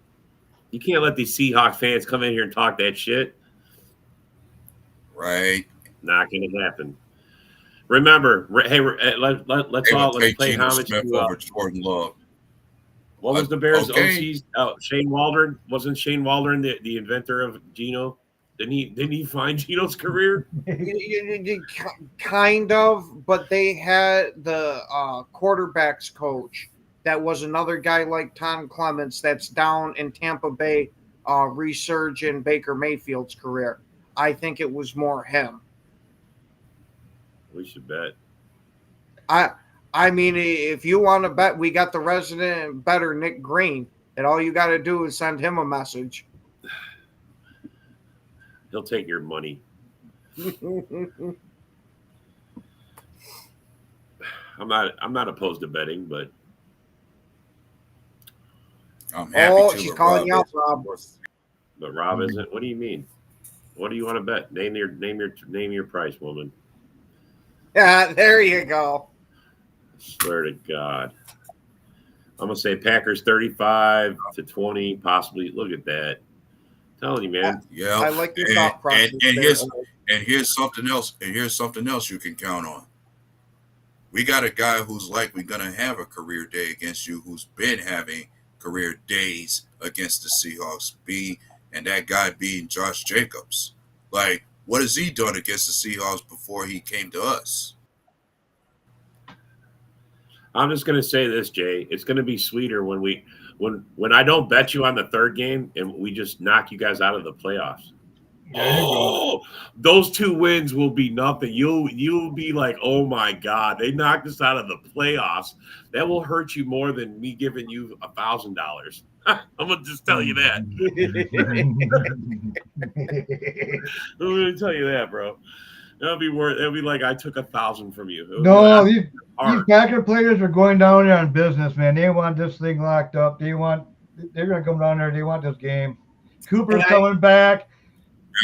You can't let these Seahawks fans come in here and talk that shit. Right. Not going to happen. Remember, hey, let's pay homage Smith to over Jordan Love. What was the Bears OC's? Shane Waldron. Wasn't Shane Waldron the inventor of Geno? Didn't he find Geno's career? Kind of, but they had the quarterbacks coach that was another guy like Tom Clements that's down in Tampa Bay resurging Baker Mayfield's career. I think it was more him. We should bet. I mean, if you want to bet, we got the resident better Nick Green, and all you got to do is send him a message. He'll take your money. I'm not opposed to betting, but I'm happy to. She's calling you out, Rob. But Rob isn't. What do you mean? What do you want to bet? Name your price, woman. Yeah, there you go. Swear to God. I'm gonna say Packers 35-20, possibly. Look at that. I'm telling you, man. Yeah. I like your thought process. And here's something else. And here's something else you can count on. We got a guy who's likely gonna have a career day against you, who's been having career days against the Seahawks. And that guy being Josh Jacobs. Like, what has he done against the Seahawks before he came to us? I'm just gonna say this, Jay. It's gonna be sweeter when I don't bet you on the third game and we just knock you guys out of the playoffs. Oh, those 2 wins will be nothing. You'll be like, oh my God, they knocked us out of the playoffs. That will hurt you more than me giving you $1,000. I'm gonna just tell you that. I'm gonna tell you that, bro. That'll be like I took 1,000 from you. No, these Packer players are going down there on business, man. They want this thing locked up. They're gonna come down there. They want this game. Cooper's coming back.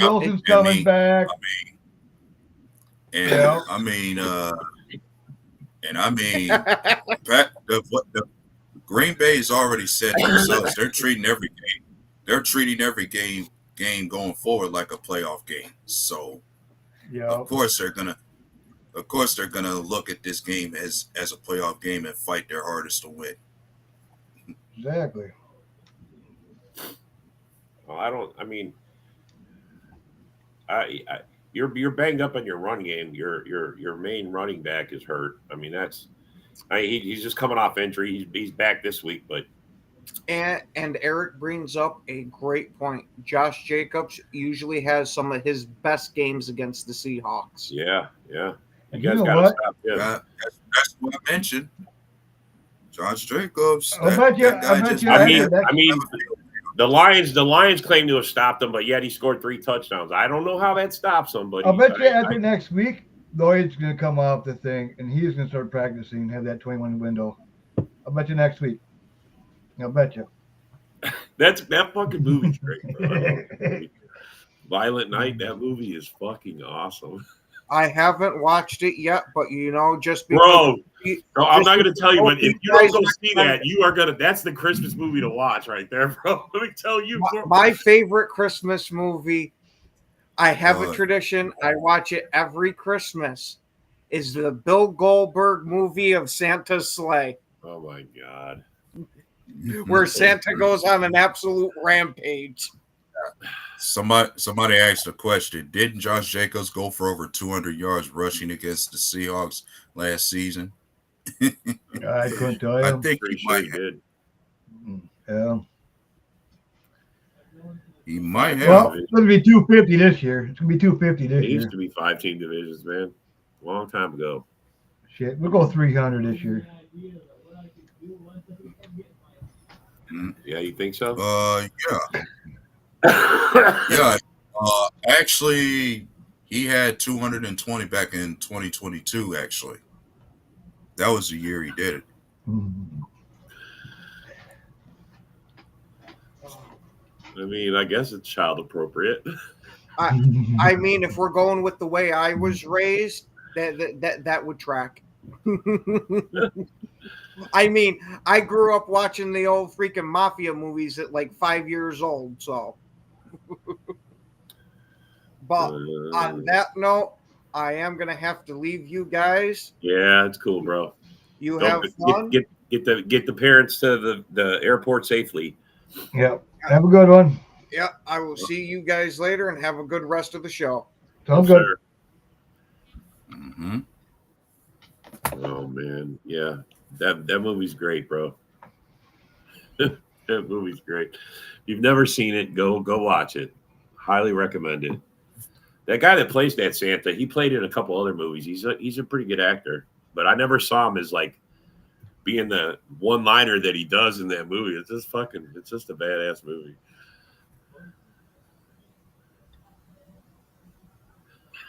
Wilson's coming back. I mean, the Green Bay's already said themselves they're treating every game. They're treating every game going forward like a playoff game. So, of course they're gonna look at this game as a playoff game and fight their hardest to win. Exactly. Well, you're banged up on your run game. Your main running back is hurt. I mean, he's just coming off injury. He's back this week, but and Eric brings up a great point. Josh Jacobs usually has some of his best games against the Seahawks. Yeah. You guys got to stop him. That's what I mentioned. Josh Jacobs. I mean, the Lions claim to have stopped him, but yet he scored 3 touchdowns. I don't know how that stops him, but I'll bet you after next week, Lloyd's going to come off the thing and he's going to start practicing and have that 21 window. I'll bet you next week. I'll bet you. That fucking movie's great, bro. Violent Night, that movie is fucking awesome. I haven't watched it yet, but just because I'm not gonna tell you, but if you don't go see that, that's the Christmas movie to watch right there, bro. Let me tell you. My favorite Christmas movie, I have a tradition, I watch it every Christmas, is the Bill Goldberg movie of Santa's Sleigh. Oh my God. Where Santa goes on an absolute rampage. Somebody asked a question. Didn't Josh Jacobs go for over 200 yards rushing against the Seahawks last season? I couldn't tell you. I think Pretty sure he did. Yeah. He might have. Well, it's going to be 250 this year. It's going to be 250 this It year. used to be 5-team divisions, man. Long time ago. Shit, we'll go 300 this year. Yeah, you think so? Yeah. Yeah. Actually, he had 220 back in 2022. Actually, that was the year he did it. I mean, I guess it's child appropriate. I mean, if we're going with the way I was raised, that would track. I mean, I grew up watching the old freaking mafia movies at like 5 years old, so. But on that note, I am gonna have to leave you guys. Yeah, it's cool, bro. You have fun. Get the parents to the airport safely. Yep. Have a good one. Yeah, I will see you guys later and have a good rest of the show. Sounds good. Mm-hmm. Oh man, yeah, that movie's great, bro. That movie's great. If you've never seen it, go watch it. Highly recommend it. That guy that plays that Santa, he played in a couple other movies. He's a pretty good actor, but I never saw him as like being the one-liner that he does in that movie. It's just a badass movie.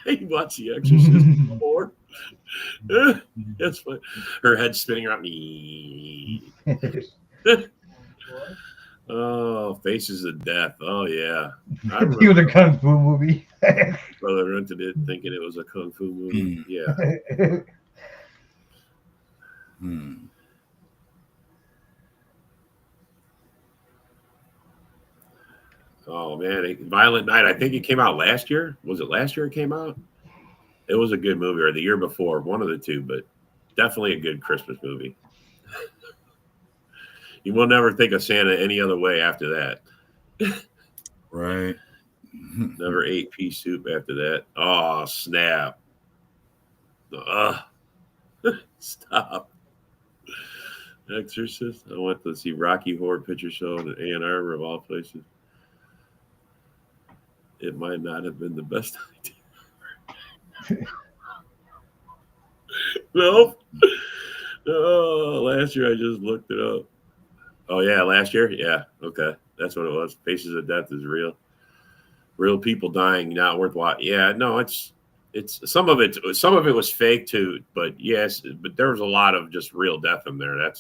He watched The Exorcist before. That's fun. Her head spinning around. Oh, Faces of Death. Oh yeah, He was a kung fu movie. Brother rented it, thinking it was a kung fu movie. Yeah. Oh man, Violent Night. I think it came out last year. Was it last year it came out? It was a good movie, or the year before, one of the two, but definitely a good Christmas movie. You will never think of Santa any other way after that. Right. Never ate pea soup after that. Oh, snap. Stop. Exorcist. I went to see Rocky Horror Picture Show in Ann Arbor, of all places. It might not have been the best idea. Nope. Oh, last year I just looked it up. Oh yeah, last year? Yeah, okay. That's what it was. Faces of Death is real. Real people dying, not worth watching. Yeah, no, it's some of it was fake too, but yes, but there was a lot of just real death in there. That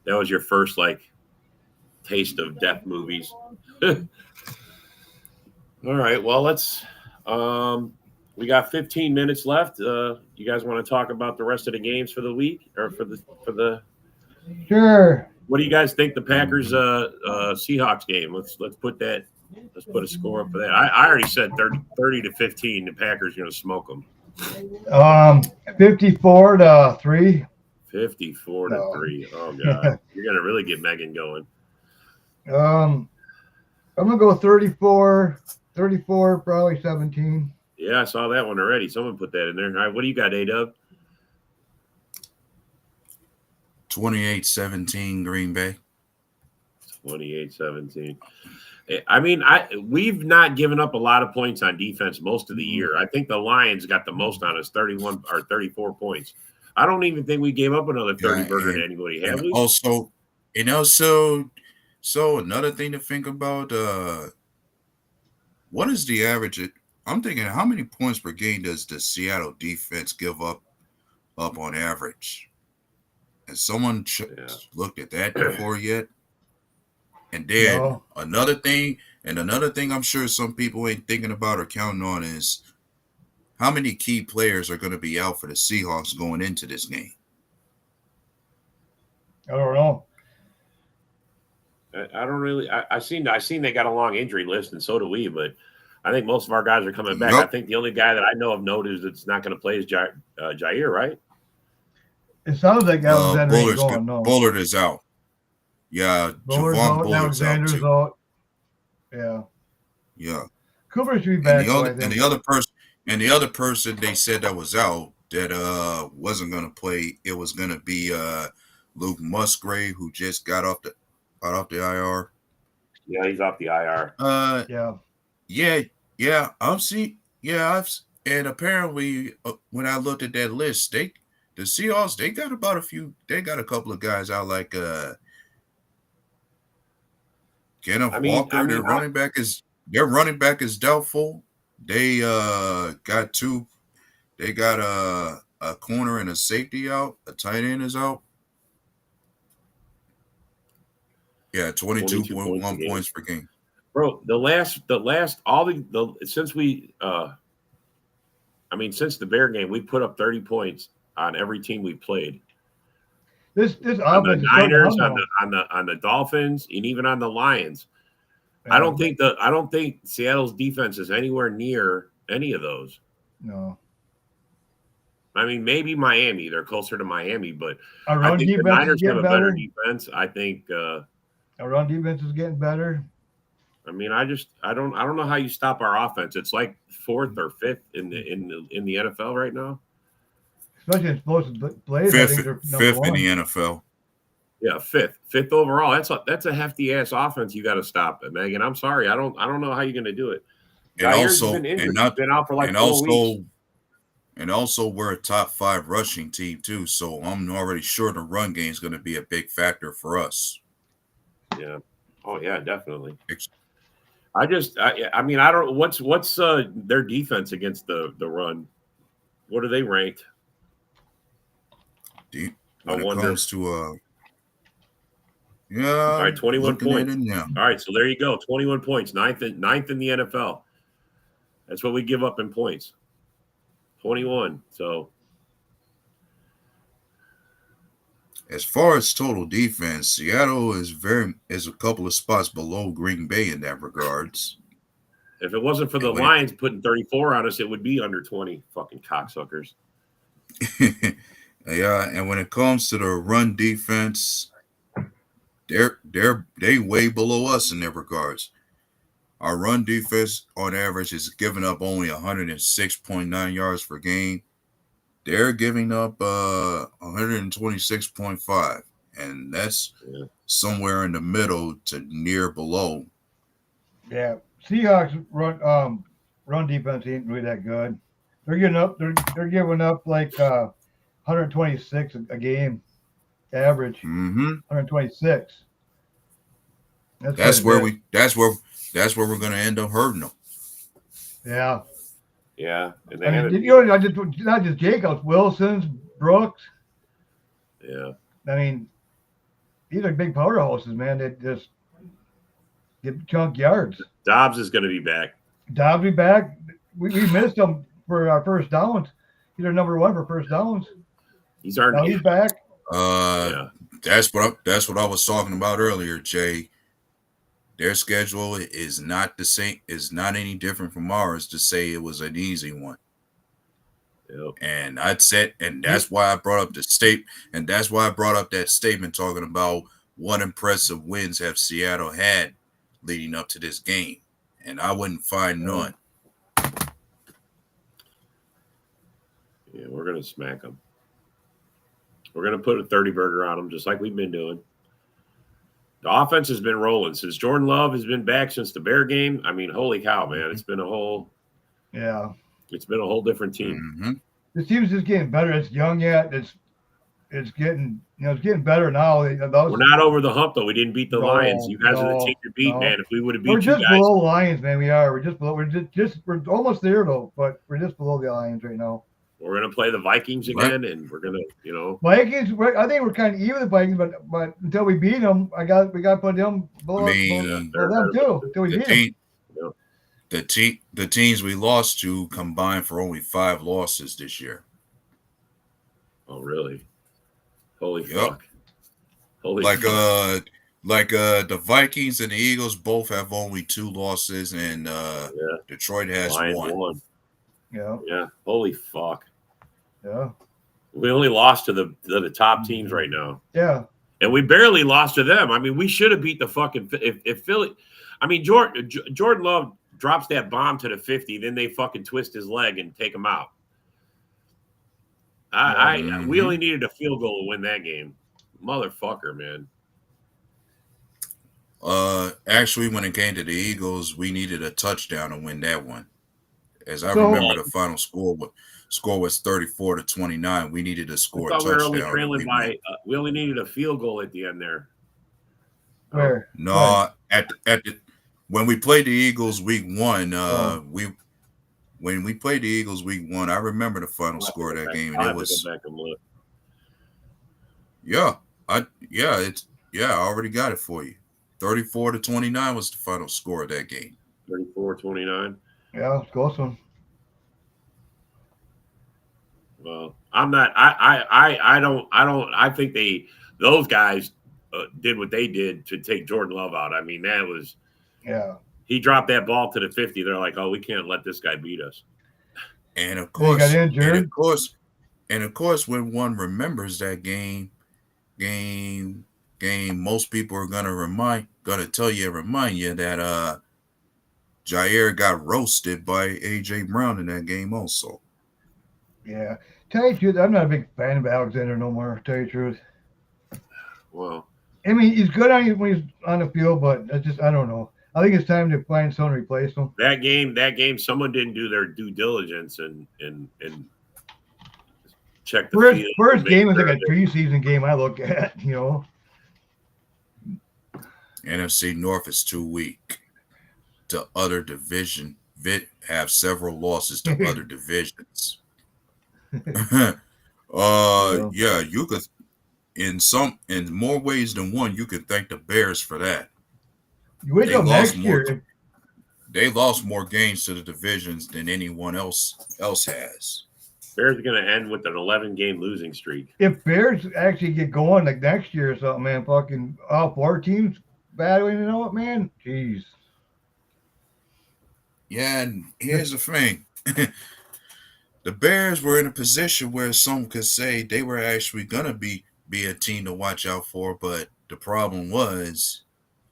was your first like taste of death movies. All right, well let's we got 15 minutes left. You guys want to talk about the rest of the games for the week or for the Sure. What do you guys think the Packers Seahawks game? Let's put a score up for that. I already said 30-15. The Packers are going to smoke them. 54-3. 54-3. Oh god, you're going to really get Megan going. I'm going to go 34, probably 17. Yeah, I saw that one already. Someone put that in there. All right, what do you got, A-Dub? 28-17 Green Bay. 28-17. I mean, we've not given up a lot of points on defense most of the year. I think the Lions got the most on us, 31 or 34 points. I don't even think we gave up another 30 burger to anybody, have we? Also, so another thing to think about, what is the average? I'm thinking, how many points per game does the Seattle defense give up on average? Has someone looked at that before yet? And then another thing I'm sure some people ain't thinking about or counting on is how many key players are going to be out for the Seahawks going into this game? I don't know. I don't really. I seen they got a long injury list, and so do we. But I think most of our guys are coming back. I think the only guy that I know of note that's not going to play is Jair, right? It sounds like Alexander ain't going. No, Bullard is out. Yeah, Javon Bullard's out too. Out. Yeah. Cooper should be back. And the other person they said that was out, that wasn't gonna play. It was gonna be Luke Musgrave, who just got off the IR. Yeah, he's off the IR. I'm seeing. And apparently when I looked at that list, the Seahawks, they got a couple of guys out like Kenneth Walker. Their running back is doubtful. They got two. They got a corner and a safety out. A tight end is out. Yeah, 22.1 points per game. Bro, since the Bear game, we put up 30 points on every team we played. This on the Niners, on the Dolphins, and even on the Lions. Yeah. I don't think Seattle's defense is anywhere near any of those. No. I mean, maybe Miami. They're closer to Miami, but I think the Niners have a better defense. I think our run defense is getting better. I mean, I don't know how you stop our offense. It's like 4th or 5th in the NFL right now. Especially in explosive plays. Fifth in the NFL. Yeah, fifth overall. That's a hefty ass offense. You got to stop it, Megan. I'm sorry. I don't know how you're going to do it. Jair's been out for like 4 weeks. And also, we're a top 5 rushing team too. So I'm already sure the run game is going to be a big factor for us. Yeah. Oh yeah, definitely. I don't. What's their defense against the run? What are they ranked? When it comes to yeah. All right, 21 points. Yeah. All right, so there you go. 21 points, ninth in the NFL. That's what we give up in points. 21. So as far as total defense, Seattle is a couple of spots below Green Bay in that regards. If it wasn't for the Lions putting 34 on us, it would be under 20. Fucking cocksuckers. Yeah, and when it comes to the run defense, they way below us in that regards. Our run defense on average is giving up only 106.9 yards per game. They're giving up 126.5, and that's somewhere in the middle to near below. Yeah, Seahawks run defense ain't really that good. They're giving up like 126 a game average. 126. That's where we're going to end up hurting them. Yeah. Yeah. Not just Jacobs, Wilson's, Brooks. Yeah. I mean, these are big powerhouses, man. They just get chunk yards. Dobbs is going to be back. Dobbs be back. We missed him for our first downs. He's our number 1 for first downs. He's back. Yeah. That's what I was talking about earlier, Jay. Their schedule is not the same, is not any different from ours to say it was an easy one. Yep. And that's why I brought up that statement talking about what impressive wins have Seattle had leading up to this game. And I wouldn't find none. Yeah, we're going to smack them. We're going to put a 30 burger on them just like we've been doing. The offense has been rolling since Jordan Love has been back since the Bear game. I mean, holy cow, man! It's been a whole different team. Mm-hmm. This team's just getting better. It's young yet. It's getting better now. We're not over the hump though. We didn't beat the Lions. You guys are the team to beat, man. If we would have beat you guys, we're just below the Lions, man. We are. We're just below. We're almost there though, but we're just below the Lions right now. We're going to play the Vikings again, and we're going to, Vikings. I think we're kind of even with the Vikings, but until we beat them, we got to put them below, below them too. Until we beat them. The teams we lost to combined for only 5 losses this year. Oh, really? Holy fuck! Holy fuck. The Vikings and the Eagles both have only 2 losses, and Detroit has Lions 1. Yeah. Holy fuck. Yeah. We only lost to the top teams right now. Yeah. And we barely lost to them. I mean, we should have beat the fucking if Philly. I mean, Jordan Love drops that bomb to the 50, then they fucking twist his leg and take him out. We only needed a field goal to win that game. Motherfucker, man. Actually, when it came to the Eagles, we needed a touchdown to win that one. As I remember, the final score was 34-29. We needed to score a touchdown. We were only trailing by. We only needed a field goal at the end there. Where? No, when we played the Eagles week 1, when we played the Eagles week 1, I remember the final score of that game, and it was. Go back and look. I already got it for you. 34-29 was the final score of that game. 34-29. Yeah, it's awesome. Well, I'm not. I don't. I think those guys did what they did to take Jordan Love out. I mean, that was. Yeah. He dropped that ball to the 50. They're like, oh, we can't let this guy beat us. And of course, he got injured. And of course, when one remembers that game, most people are gonna tell you and remind you that Jair got roasted by AJ Brown in that game also. Yeah. Tell you the truth, I'm not a big fan of Alexander no more, tell you the truth. Well, I mean, he's good when he's on the field, but I don't know. I think it's time to find someone to replace him. That game, someone didn't do their due diligence and check the field. First game is like a preseason game I look at, you know. NFC North is too weak to other division. Have several losses to other divisions. Yeah, you could in more ways than one, you could thank the Bears for that. You wait till next year. They lost more games to the divisions than anyone else has. Bears are going to end with an 11-game losing streak. If Bears actually get going like next year or something, man, fucking all 4 teams battling, you know what, man? Jeez. Yeah, and here's the thing. The Bears were in a position where some could say they were actually going to be a team to watch out for, but the problem was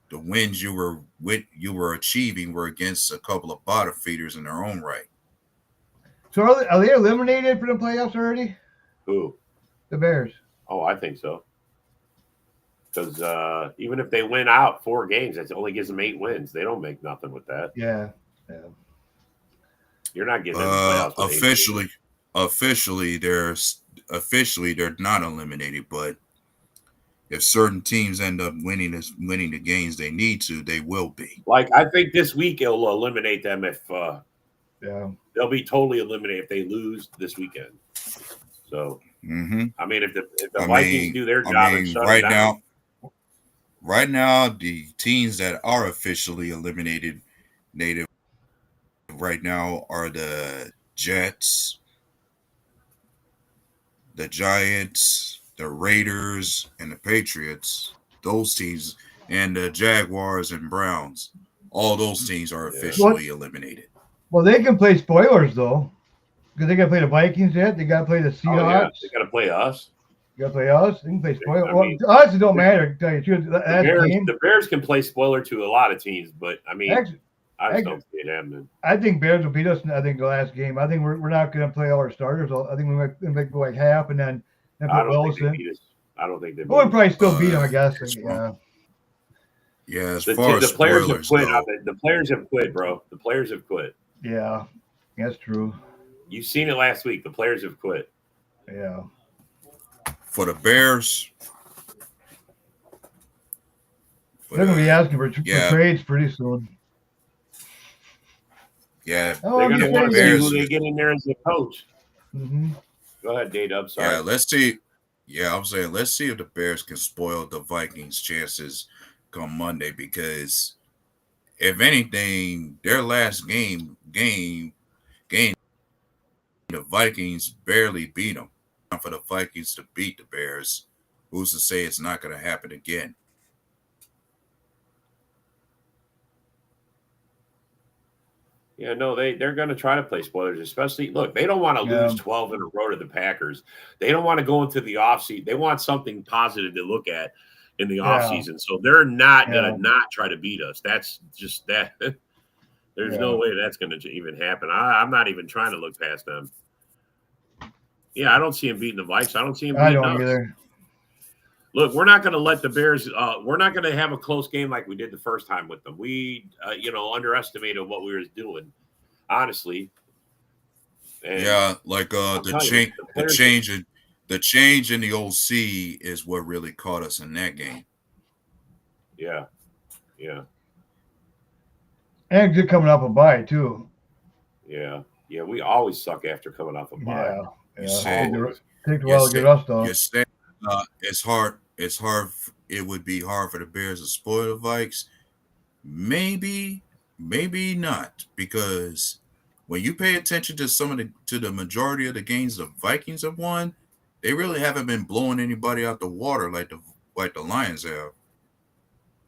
the wins you were achieving were against a couple of bottom feeders in their own right. So are they eliminated for the playoffs already? Who? The Bears. Oh, I think so. Because even if they win out 4 games, that only gives them 8 wins. They don't make nothing with that. Yeah. You're not getting playoffs officially they're not eliminated, but if certain teams end up winning the games they need to, they will be. Like, I think this week it'll eliminate them if they'll be totally eliminated if they lose this weekend. So I mean, if the Vikings do their job and shut it down. Right now, the teams that are officially eliminated right now are the Jets, the Giants, the Raiders, and the Patriots. Those teams, and the Jaguars and Browns. All those teams are officially eliminated. Well, they can play spoilers though, because they got to play the Vikings yet. They got to play the Seahawks. Oh, yeah. They got to play us. You got to play us. They can play spoilers. Us, it don't matter. To tell you the truth, the Bears can play spoiler to a lot of teams, but I mean, I just don't see it happening. I think Bears will beat us. I think the last game. I think we're not going to play all our starters. I think we might go like half and then put Wells in. I don't think they. We'll probably still beat them, I guess. Yeah. Yeah, as far as the players have quit. Though, the players have quit, bro. The players have quit. Yeah, that's true. You've seen it last week. The players have quit. Yeah. For the Bears, they're going to be asking for trades pretty soon. Yeah, they're going to want to see who they get in there as a coach. Mm-hmm. Go ahead, Dave. Sorry. Yeah, let's see. Yeah, I'm saying let's see if the Bears can spoil the Vikings' chances come Monday, because if anything, their last game, the Vikings barely beat them. For the Vikings to beat the Bears, who's to say it's not going to happen again? Yeah, no, they're going to try to play spoilers, especially, look, they don't want to lose 12 in a row to the Packers. They don't want to go into the offseason. They want something positive to look at in the offseason. So they're not going to not try to beat us. That's just that. There's no way that's going to even happen. I'm not even trying to look past them. Yeah, I don't see him beating the Vikes. I don't see him I beating don't us. either. Look, we're not going to let the Bears. We're not going to have a close game like we did the first time with them. We, underestimated what we were doing, honestly. And yeah, like the change in the OC is what really caught us in that game. Yeah. And good coming off a bye too. Yeah. Yeah, we always suck after coming off a bye. Yeah. Take a while to get us though. You're saying it's hard. It would be hard for the Bears to spoil the Vikes. Maybe not, because when you pay attention to the majority of the games the Vikings have won, they really haven't been blowing anybody out the water like the Lions have.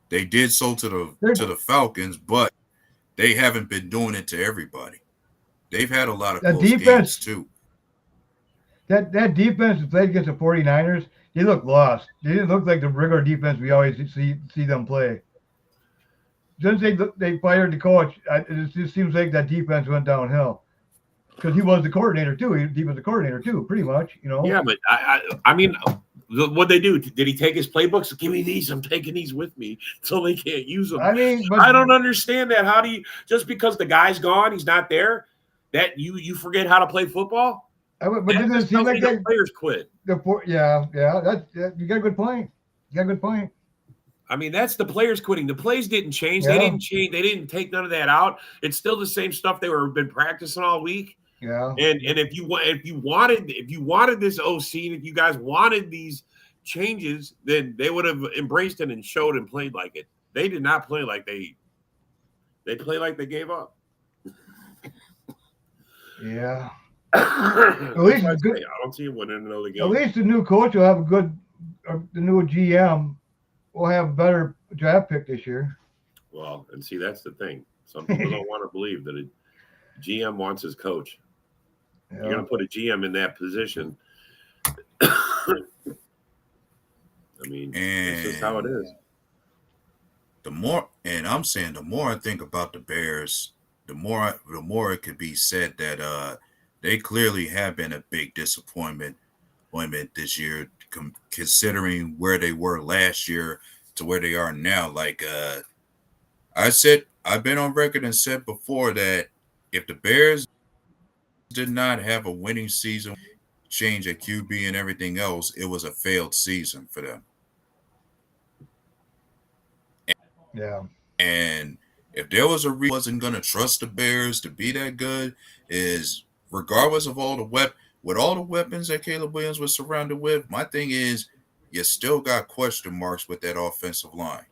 They did so to the Falcons, but they haven't been doing it to everybody. They've had a lot of close games too. That defense that played against the 49ers, they looked lost. They didn't look like the regular defense we always see them play. Since they fired the coach, it just seems like that defense went downhill. Because he was the coordinator too. He was the coordinator too, pretty much. Yeah, but I mean, what'd they do? Did he take his playbooks? Give me these. I'm taking these with me so they can't use them. I mean, I don't understand that. How do you just because the guy's gone, he's not there, that you forget how to play football? But it doesn't seem like that players quit. Yeah. You got a good point. I mean, that's the players quitting. The plays didn't change. Yeah. They didn't change. They didn't take none of that out. It's still the same stuff they been practicing all week. Yeah. And if you wanted this OC, and if you guys wanted these changes, then they would have embraced it and showed and played like it. They did not play like they play like they gave up. Yeah. At least I don't see him winning another game. At least the new coach will have the new GM will have a better draft pick this year. Well, and see, that's the thing. Some people don't want to believe that a GM wants his coach. Yeah. You're going to put a GM in that position. I mean, it's just how it is. The more I think about the Bears, the more it could be said that they clearly have been a big disappointment this year, considering where they were last year to where they are now. Like I've been on record and said before that if the Bears did not have a winning season, change at QB and everything else, it was a failed season for them. Yeah. And if there was a reason I wasn't going to trust the Bears to be that good, is regardless of all the weapons that Caleb Williams was surrounded with, my thing is you still got question marks with that offensive line.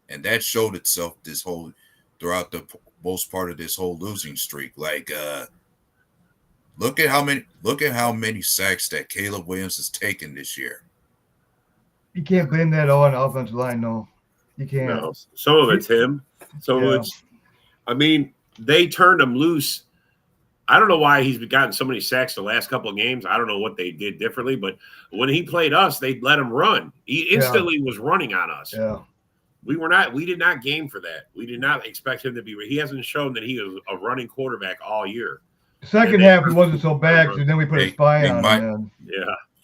And that showed itself throughout the most part of this whole losing streak. Like look at how many sacks that Caleb Williams has taken this year. You can't blame that on the offensive line, no. You can't. No, some of it's him. I mean, they turned him loose. I don't know why he's gotten so many sacks the last couple of games. I don't know what they did differently, but when he played us, they let him run. He instantly was running on us. Yeah. We did not game for that. We did not expect him to be. He hasn't shown that he was a running quarterback all year. The second half, he wasn't so bad, so then we put a spy on him.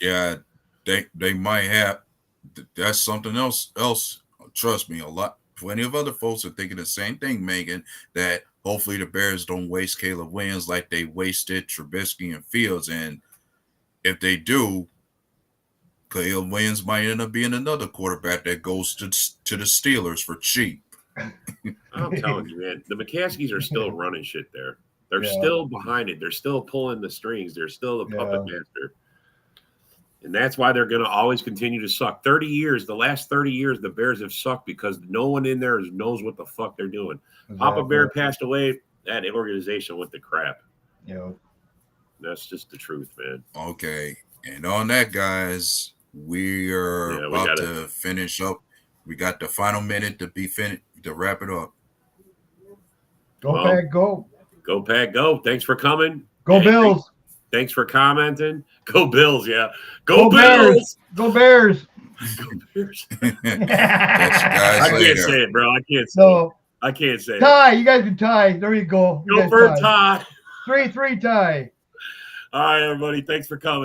Yeah, they might have. That's something else. Trust me, plenty of other folks are thinking the same thing, Megan, that hopefully the Bears don't waste Caleb Williams like they wasted Trubisky and Fields. And if they do, Caleb Williams might end up being another quarterback that goes to the Steelers for cheap. I'm telling you, man, the McCaskies are still running shit there. They're still behind it. They're still pulling the strings. They're still the puppet master. And that's why they're going to always continue to suck. The last 30 years, the Bears have sucked because no one in there knows what the fuck they're doing. Exactly. Papa Bear passed away, that organization went to crap. Yeah. That's just the truth, man. Okay. And on that, guys, we are about to finish up. We got the final minute to wrap it up. Go Pack, go. Go Pack, go. Thanks for coming. Go Bills. Thanks for commenting. Go Bills, yeah. Go Bills. Go Bears. Go Bears. I can't say it, bro. I can't say it. Tie. You guys can tie. There you go. Go for a tie. 3-3 tie. All right, everybody. Thanks for coming.